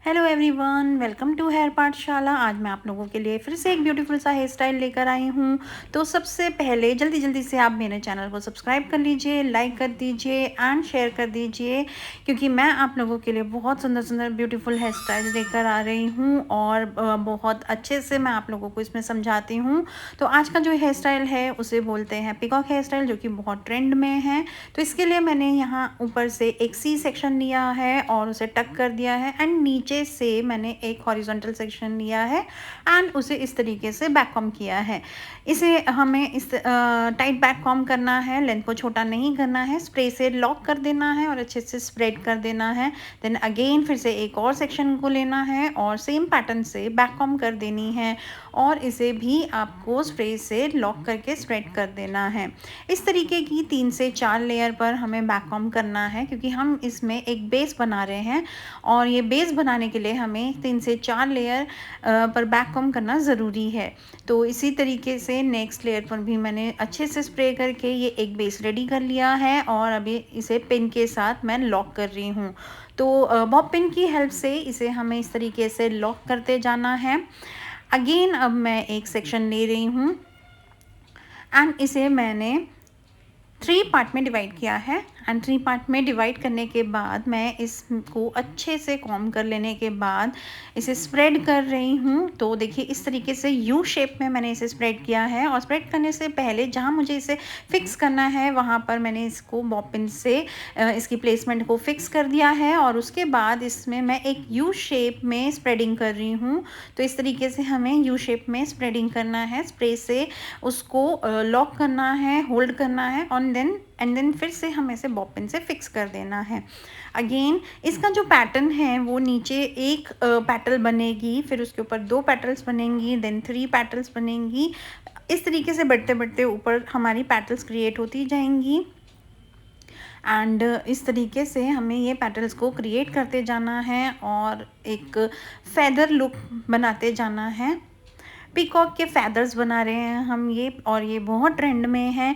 Hello everyone, welcome to hair Pathshala. आज मैं आप लोगों के लिए फिर से एक ब्यूटीफुल सा हेयर स्टाइल लेकर आई हूँ। तो सबसे पहले जल्दी जल्दी से आप मेरे चैनल को सब्सक्राइब कर लीजिए, लाइक कर दीजिए एंड शेयर कर दीजिए, क्योंकि मैं आप लोगों के लिए बहुत सुंदर सुंदर ब्यूटीफुल हेयर स्टाइल लेकर आ रही हूँ और बहुत अच्छे से मैं आप लोगों को इसमें समझाती हूँ। तो आज का जो हेयर स्टाइल है उसे बोलते हैं पिकॉक हेयर स्टाइल, जो कि बहुत ट्रेंड में है। तो इसके लिए मैंने यहाँ ऊपर से एक सी सेक्शन लिया है और उसे टक कर दिया है एंड नीचे से मैंने एक हॉरिजॉन्टल सेक्शन लिया है एंड उसे इस तरीके से बैक कॉम्ब किया है। इसे हमें इस टाइट बैक कॉम्ब करना है, लेंथ को छोटा नहीं करना है, स्प्रे से लॉक कर देना है और अच्छे से स्प्रेड कर देना है। देन अगेन फिर से एक और सेक्शन को लेना है और सेम पैटर्न से बैक कॉम्ब कर देनी है और इसे भी आपको स्प्रे से लॉक करके स्प्रेड कर देना है। इस तरीके की 3 से 4 लेयर पर हमें बैक कॉम्ब करना है, क्योंकि हम इसमें एक बेस बना रहे हैं और ये बेस बनाने के लिए हमें 3 से 4 लेयर पर बैक कॉम्ब करना ज़रूरी है। तो इसी तरीके से नेक्स्ट लेयर पर भी मैंने अच्छे से स्प्रे करके ये एक बेस रेडी कर लिया है और अभी इसे पिन के साथ मैं लॉक कर रही हूँ। तो बॉब पिन की हेल्प से इसे हमें इस तरीके से लॉक करते जाना है। अगेन अब मैं एक सेक्शन ले रही हूँ एंड इसे मैंने 3 पार्ट में डिवाइड किया है एंड 3 पार्ट में डिवाइड करने के बाद मैं इसको अच्छे से कॉम्ब कर लेने के बाद इसे स्प्रेड कर रही हूँ। तो देखिए इस तरीके से यू शेप में मैंने इसे स्प्रेड किया है और स्प्रेड करने से पहले जहाँ मुझे इसे फिक्स करना है वहाँ पर मैंने इसको बॉब पिन से इसकी प्लेसमेंट को फिक्स कर दिया है और उसके बाद इसमें मैं एक यू शेप में स्प्रेडिंग कर रही हूँ। तो इस तरीके से हमें यू शेप में स्प्रेडिंग करना है, स्प्रे से उसको लॉक करना है, होल्ड करना है और देन फिर से हमें इसे बॉब पिन से फिक्स कर देना है। अगेन इसका जो पैटर्न है वो नीचे एक पेटल बनेगी, फिर उसके ऊपर 2 पेटल्स बनेंगी, देन 3 पेटल्स बनेंगी। इस तरीके से बढ़ते बढ़ते ऊपर हमारी पेटल्स क्रिएट होती जाएंगी एंड इस तरीके से हमें ये पेटल्स को क्रिएट करते जाना है और एक फेदर लुक बनाते जाना है। पीकॉक के फेदर्स बना रहे हैं हम ये, और ये बहुत ट्रेंड में है।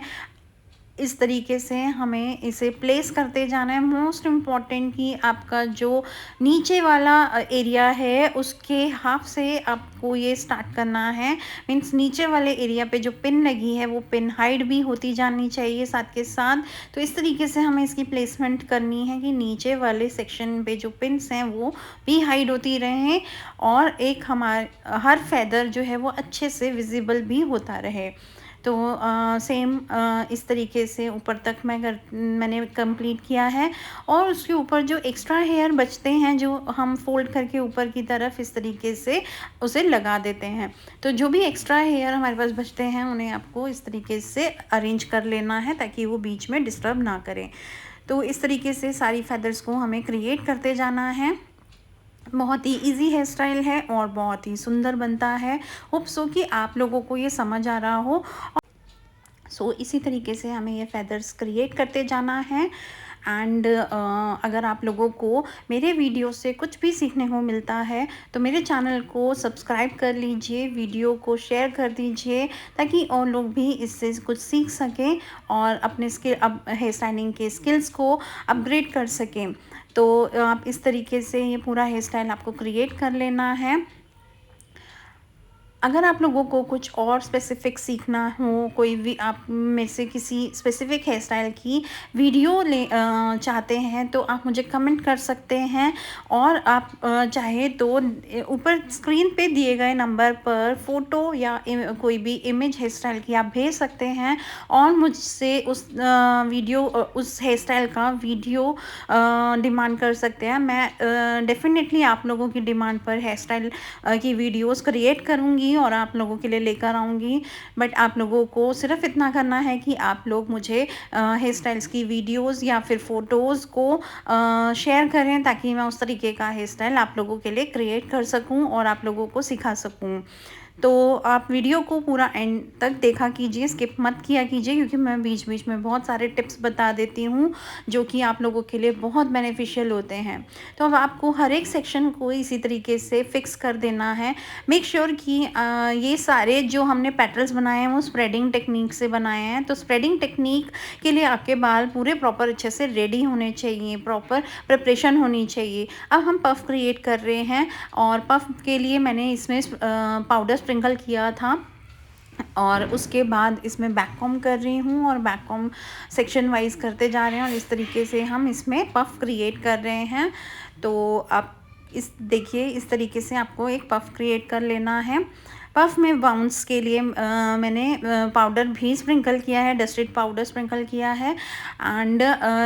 इस तरीके से हमें इसे प्लेस करते जाना है। मोस्ट इम्पॉर्टेंट कि आपका जो नीचे वाला एरिया है उसके हाफ से आपको ये स्टार्ट करना है। मीन्स नीचे वाले एरिया पे जो पिन लगी है वो पिन हाइड भी होती जानी चाहिए साथ के साथ। तो इस तरीके से हमें इसकी प्लेसमेंट करनी है कि नीचे वाले सेक्शन पे जो पिन्स हैं वो भी हाइड होती रहें और एक हमारा हर फेदर जो है वो अच्छे से विजिबल भी होता रहे। तो सेम इस तरीके से ऊपर तक मैंने कंप्लीट किया है और उसके ऊपर जो एक्स्ट्रा हेयर बचते हैं जो हम फोल्ड करके ऊपर की तरफ इस तरीके से उसे लगा देते हैं। तो जो भी एक्स्ट्रा हेयर हमारे पास बचते हैं उन्हें आपको इस तरीके से अरेंज कर लेना है ताकि वो बीच में डिस्टर्ब ना करें। तो इस तरीके से सारी फेदर्स को हमें क्रिएट करते जाना है। बहुत ही इजी हेयर स्टाइल है और बहुत ही सुंदर बनता है। होप सो कि आप लोगों को ये समझ आ रहा हो। इसी तरीके से हमें ये फेदर्स क्रिएट करते जाना है एंड अगर आप लोगों को मेरे वीडियो से कुछ भी सीखने को मिलता है तो मेरे चैनल को सब्सक्राइब कर लीजिए, वीडियो को शेयर कर दीजिए ताकि और लोग भी इससे कुछ सीख सकें और अपने हेयर स्टाइलिंग के स्किल्स को अपग्रेड कर सकें। तो आप इस तरीके से ये पूरा हेयर स्टाइल आपको क्रिएट कर लेना है। अगर आप लोगों को कुछ और स्पेसिफ़िक सीखना हो, कोई भी आप में से किसी स्पेसिफ़िक हेयर स्टाइल की वीडियो चाहते हैं तो आप मुझे कमेंट कर सकते हैं और आप चाहे तो ऊपर स्क्रीन पे दिए गए नंबर पर फ़ोटो या कोई भी इमेज हेयर स्टाइल की आप भेज सकते हैं और मुझसे उस हेयर स्टाइल का वीडियो डिमांड कर सकते हैं। मैं डेफ़िनेटली आप लोगों की डिमांड पर हेयर स्टाइल की वीडियोस क्रिएट करूँगी और आप लोगों के लिए लेकर आऊँगी। बट आप लोगों को सिर्फ इतना करना है कि आप लोग मुझे हेयर स्टाइल्स की वीडियोस या फिर फ़ोटोज़ को शेयर करें ताकि मैं उस तरीके का हेयर स्टाइल आप लोगों के लिए क्रिएट कर सकूं और आप लोगों को सिखा सकूं। तो आप वीडियो को पूरा एंड तक देखा कीजिए, स्किप मत किया कीजिए, क्योंकि मैं बीच बीच में बहुत सारे टिप्स बता देती हूँ जो कि आप लोगों के लिए बहुत बेनिफिशियल होते हैं। तो अब आपको हर एक सेक्शन को इसी तरीके से फिक्स कर देना है। मेक श्योर कि ये सारे जो हमने पेटल्स बनाए हैं वो स्प्रेडिंग टेक्निक से बनाए हैं। तो स्प्रेडिंग टेक्निक के लिए आपके बाल पूरे प्रॉपर अच्छे से रेडी होने चाहिए, प्रॉपर प्रिपरेशन होनी चाहिए। अब हम पफ क्रिएट कर रहे हैं और पफ के लिए मैंने इसमें पाउडर स्प्रिंकल किया था और उसके बाद इसमें बैक कॉम कर रही हूँ और बैक कॉम सेक्शन वाइज करते जा रहे हैं और इस तरीके से हम इसमें पफ क्रिएट कर रहे हैं। तो आप इस देखिए, इस तरीके से आपको एक पफ क्रिएट कर लेना है। पफ में बाउंस के लिए मैंने पाउडर भी स्प्रिंकल किया है, डस्टेड पाउडर स्प्रिंकल किया है एंड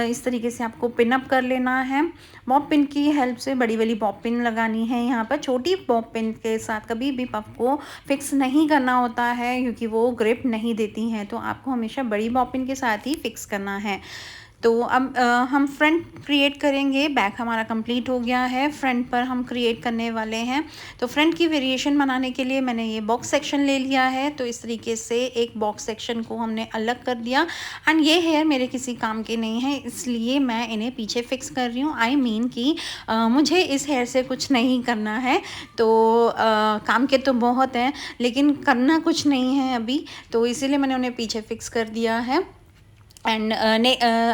इस तरीके से आपको पिन अप कर लेना है। बॉब पिन की हेल्प से बड़ी वाली बॉब पिन लगानी है यहाँ पर। छोटी बॉब पिन के साथ कभी भी पफ को फिक्स नहीं करना होता है क्योंकि वो ग्रिप नहीं देती हैं, तो आपको हमेशा बड़ी बॉब पिन के साथ ही फिक्स करना है। तो अब हम फ्रंट क्रिएट करेंगे। बैक हमारा कंप्लीट हो गया है, फ्रंट पर हम क्रिएट करने वाले हैं। तो फ्रंट की वेरिएशन बनाने के लिए मैंने ये बॉक्स सेक्शन ले लिया है। तो इस तरीके से एक बॉक्स सेक्शन को हमने अलग कर दिया एंड ये हेयर मेरे किसी काम के नहीं है, इसलिए मैं इन्हें पीछे फिक्स कर रही हूँ। आई मीन कि मुझे इस हेयर से कुछ नहीं करना है। तो काम के तो बहुत हैं लेकिन करना कुछ नहीं है अभी, तो इसीलिए मैंने उन्हें पीछे फिक्स कर दिया है। एंड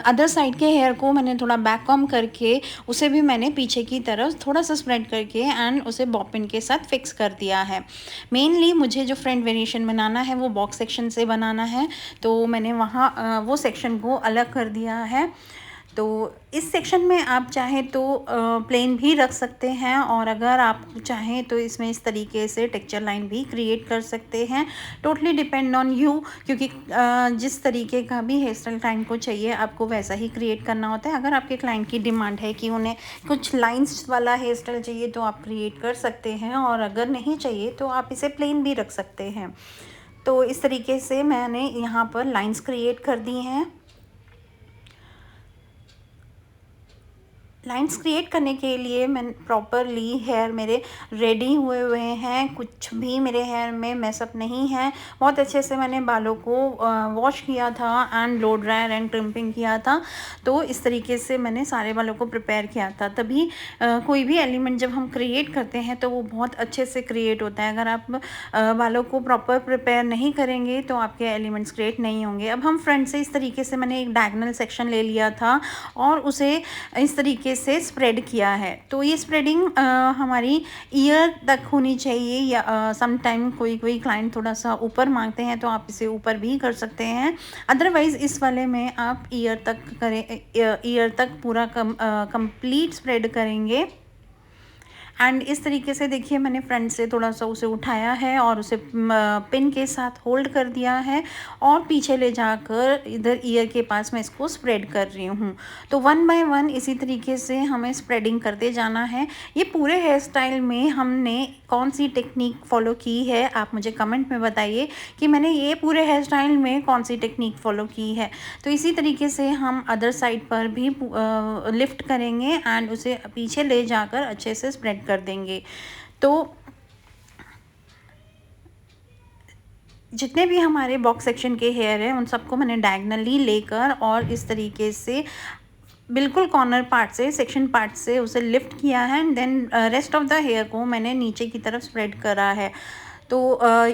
अदर साइड के हेयर को मैंने थोड़ा बैक कॉम करके उसे भी मैंने पीछे की तरफ थोड़ा सा स्प्रेड करके एंड उसे बॉब पिन के साथ फिक्स कर दिया है। मेनली मुझे जो फ्रंट वेरिएशन बनाना है वो बॉक्स सेक्शन से बनाना है, तो मैंने वहाँ वो सेक्शन को अलग कर दिया है। तो इस सेक्शन में आप चाहें तो प्लेन भी रख सकते हैं और अगर आप चाहें तो इसमें इस तरीके से टेक्सचर लाइन भी क्रिएट कर सकते हैं। टोटली डिपेंड ऑन यू, क्योंकि जिस तरीके का भी हेयर स्टाइल क्लाइंट को चाहिए आपको वैसा ही क्रिएट करना होता है। अगर आपके क्लाइंट की डिमांड है कि उन्हें कुछ लाइंस वाला हेयर स्टाइल चाहिए तो आप क्रिएट कर सकते हैं, और अगर नहीं चाहिए तो आप इसे प्लेन भी रख सकते हैं। तो इस तरीके से मैंने यहाँ पर लाइंस क्रिएट कर दी हैं। लाइंस क्रिएट करने के लिए मैं प्रॉपरली हेयर मेरे रेडी हुए हैं, कुछ भी मेरे हेयर में मैसअप नहीं है। बहुत अच्छे से मैंने बालों को वॉश किया था and low dryer and crimping किया था। तो इस तरीके से मैंने सारे बालों को प्रिपेयर किया था, तभी कोई भी एलिमेंट जब हम क्रिएट करते हैं तो वो बहुत अच्छे से क्रिएट होता है। अगर आप बालों को प्रॉपर प्रिपेयर नहीं करेंगे तो आपके एलिमेंट्स क्रिएट नहीं होंगे। अब हम फ्रंट से इस तरीके से मैंने एक डायगोनल सेक्शन ले लिया था और उसे इस तरीके से स्प्रेड किया है। तो ये स्प्रेडिंग हमारी ईयर तक होनी चाहिए, या सम टाइम कोई क्लाइंट थोड़ा सा ऊपर मांगते हैं तो आप इसे ऊपर भी कर सकते हैं। अदरवाइज़ इस वाले में आप ईयर तक करें, ईयर तक पूरा कंप्लीट स्प्रेड करेंगे। एंड इस तरीके से देखिए मैंने फ्रंट से थोड़ा सा उसे उठाया है और उसे पिन के साथ होल्ड कर दिया है और पीछे ले जाकर इधर ईयर के पास मैं इसको स्प्रेड कर रही हूँ। तो वन बाय वन इसी तरीके से हमें स्प्रेडिंग करते जाना है। ये पूरे हेयर स्टाइल में हमने कौन सी टेक्निक फॉलो की है आप मुझे कमेंट में बताइए कि मैंने ये पूरे हेयर स्टाइल में कौन सी टेक्निक फॉलो की है। तो इसी तरीके से हम अदर साइड पर भी लिफ्ट करेंगे एंड उसे पीछे ले जाकर अच्छे से स्प्रेड कर देंगे। तो जितने भी हमारे बॉक्स सेक्शन के हेयर हैं उन सबको मैंने डायगनली लेकर और इस तरीके से बिल्कुल कॉर्नर पार्ट से, सेक्शन पार्ट से उसे लिफ्ट किया है and then rest of the hair को मैंने नीचे की तरफ स्प्रेड करा है। तो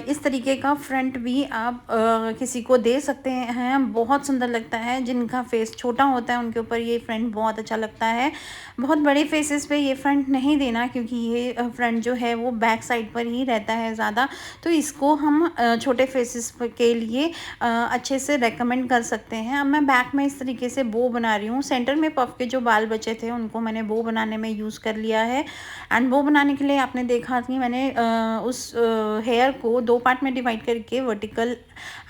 इस तरीके का फ्रंट भी आप किसी को दे सकते हैं, बहुत सुंदर लगता है। जिनका फेस छोटा होता है उनके ऊपर ये फ्रंट बहुत अच्छा लगता है। बहुत बड़े फेसेस पे ये फ्रंट नहीं देना, क्योंकि ये फ्रंट जो है वो बैक साइड पर ही रहता है ज़्यादा। तो इसको हम छोटे फेसेस के लिए अच्छे से रेकमेंड कर सकते हैं। अब मैं बैक में इस तरीके से बो बना रही हूँ। सेंटर में पफ के जो बाल बचे थे उनको मैंने बो बनाने में यूज़ कर लिया है। एंड बो बनाने के लिए आपने देखा कि मैंने उस हेयर को दो पार्ट में डिवाइड करके वर्टिकल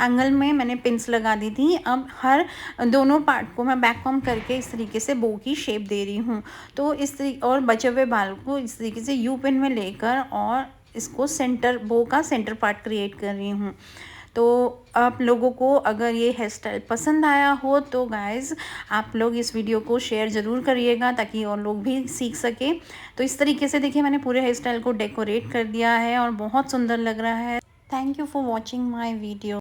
एंगल में मैंने पिंस लगा दी थी। अब हर दोनों पार्ट को मैं बैक कॉम करके इस तरीके से बो की शेप दे रही हूँ। तो इस तरीके और बचे हुए बाल को इस तरीके से यू पिन में लेकर और इसको सेंटर, बो का सेंटर पार्ट क्रिएट कर रही हूँ। तो आप लोगों को अगर ये हेयर स्टाइल पसंद आया हो तो गाइज़ आप लोग इस वीडियो को शेयर ज़रूर करिएगा ताकि और लोग भी सीख सकें। तो इस तरीके से देखिए मैंने पूरे हेयर स्टाइल को डेकोरेट कर दिया है और बहुत सुंदर लग रहा है। Thank you for watching my video.